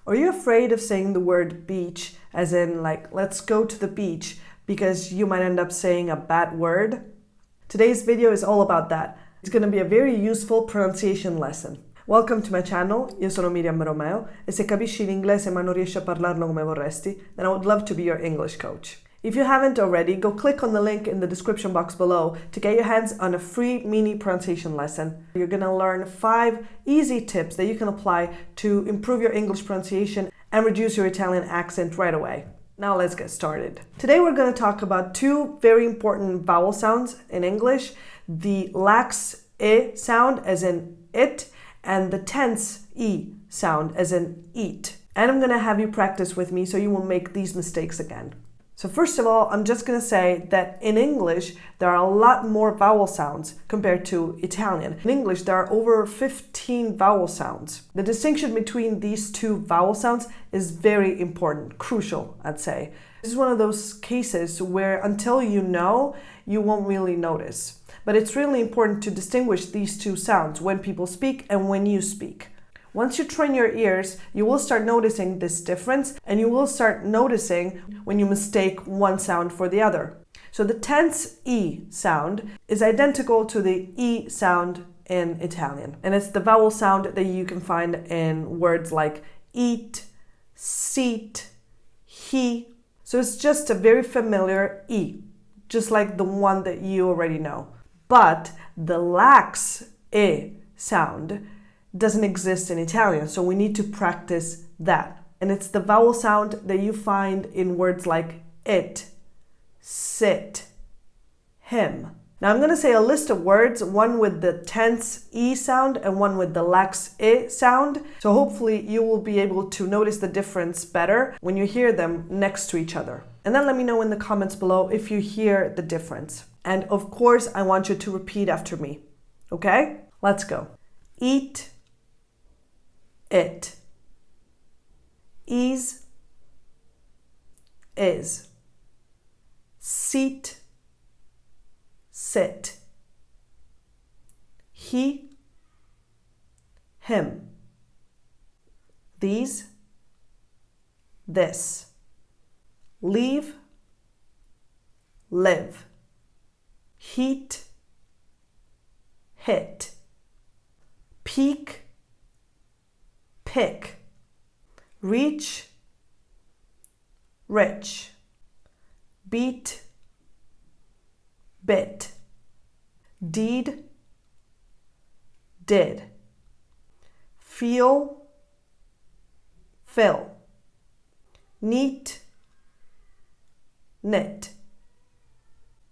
Are you afraid of saying the word beach, as in like, let's go to the beach, because you might end up saying a bad word? Today's video is all about that. It's going to be a very useful pronunciation lesson. Welcome to my channel, io sono Miriam Romeo e se capisci l'inglese ma non riesci a parlarlo come vorresti, then I would love to be your English coach. If you haven't already, go click on the link in the description box below to get your hands on a free mini pronunciation lesson. You're going to learn 5 easy tips that you can apply to improve your English pronunciation and reduce your Italian accent right away. Now let's get started. Today we're going to talk about 2 very important vowel sounds in English, the lax e sound as in it, and the tense e sound as in eat. And I'm going to have you practice with me so you won't make these mistakes again. So first of all, I'm just going to say that in English, there are a lot more vowel sounds compared to Italian. In English, there are over 15 vowel sounds. The distinction between these 2 vowel sounds is very important, crucial, I'd say. This is one of those cases where until you know, you won't really notice. But it's really important to distinguish these 2 sounds when people speak and when you speak. Once you train your ears, you will start noticing this difference, and you will start noticing when you mistake one sound for the other. So the tense E sound is identical to the E sound in Italian, and it's the vowel sound that you can find in words like eat, seat, he. So it's just a very familiar E, just like the one that you already know. But the lax E sound doesn't exist in Italian, so we need to practice that. And it's the vowel sound that you find in words like it, sit, him. Now I'm going to say a list of words, one with the tense E sound and one with the lax E sound. So hopefully you will be able to notice the difference better when you hear them next to each other. And then let me know in the comments below if you hear the difference. And of course, I want you to repeat after me. Okay? Let's go. Eat, it, ease, is, seat, sit, he, him, these, this, leave, live, heat, hit, peak, pick, reach, rich, beat, bit, deed, did, feel, fill, neat, knit.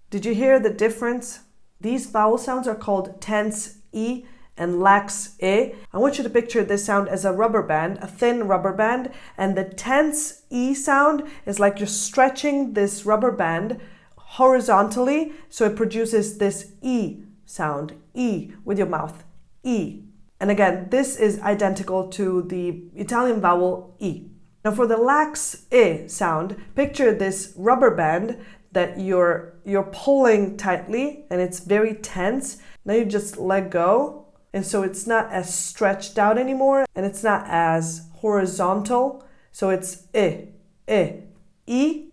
Did you hear the difference? These vowel sounds are called tense E and lax E. I want you to picture this sound as a rubber band, a thin rubber band, and the tense E sound is like you're stretching this rubber band horizontally, so it produces this E sound, E with your mouth, E. And again, this is identical to the Italian vowel E. Now for the lax E sound, picture this rubber band that you're pulling tightly and it's very tense. Now you just let go. And so it's not as stretched out anymore, and it's not as horizontal. So it's e, e, e,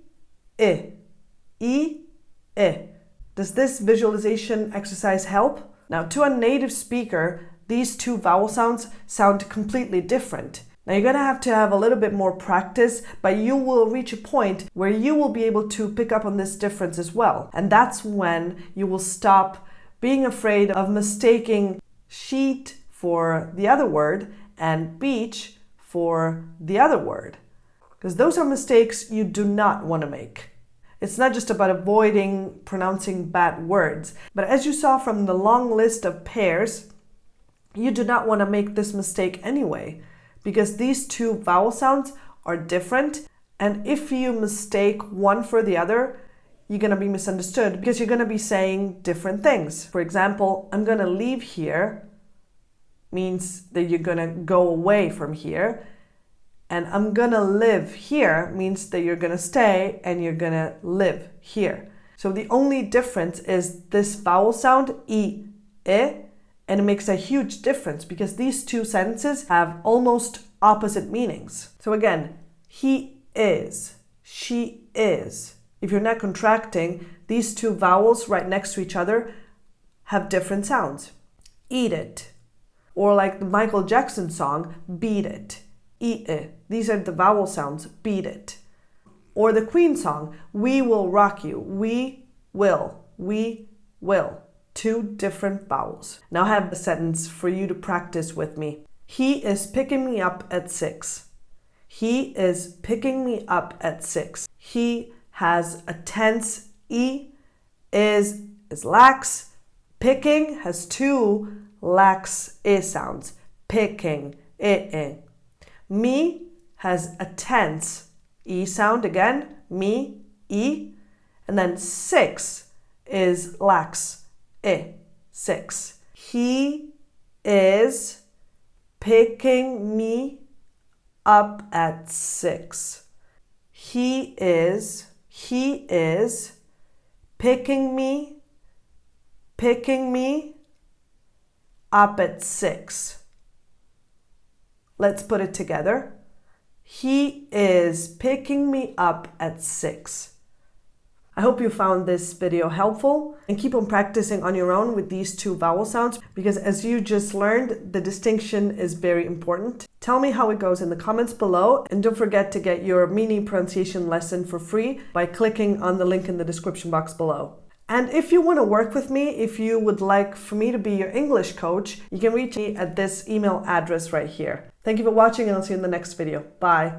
e, e, e. Does this visualization exercise help? Now, to a native speaker, these 2 vowel sounds sound completely different. Now, you're going to have a little bit more practice, but you will reach a point where you will be able to pick up on this difference as well. And that's when you will stop being afraid of mistaking sheet for the other word and beach for the other word, because those are mistakes you do not want to make. It's not just about avoiding pronouncing bad words, but as you saw from the long list of pairs, you do not want to make this mistake anyway, because these 2 vowel sounds are different, and if you mistake one for the other, you're going to be misunderstood because you're going to be saying different things. For example, I'm going to leave here means that you're going to go away from here, and I'm going to live here means that you're going to stay and you're going to live here. So the only difference is this vowel sound, e, and it makes a huge difference because these two sentences have almost opposite meanings. So again, he is, she is. If you're not contracting, these two vowels right next to each other have different sounds. Eat it. Or like the Michael Jackson song, beat it. Eat it. These are the vowel sounds, beat it. Or the Queen song, we will rock you. We will. We will. Two different vowels. Now I have a sentence for you to practice with me. He is picking me up at 6. He is picking me up at 6. He has a tense E, is lax. Picking has two lax E sounds. Picking, E. Me has a tense E sound again. Me, E. And then 6 is lax, E, 6. He is picking me up at 6. He is picking me up at 6. Let's put it together. He is picking me up at 6. I hope you found this video helpful, and keep on practicing on your own with these two vowel sounds, because as you just learned, the distinction is very important. Tell me how it goes in the comments below, and don't forget to get your mini pronunciation lesson for free by clicking on the link in the description box below. And if you want to work with me, if you would like for me to be your English coach, you can reach me at this email address right here. Thank you for watching, and I'll see you in the next video. Bye.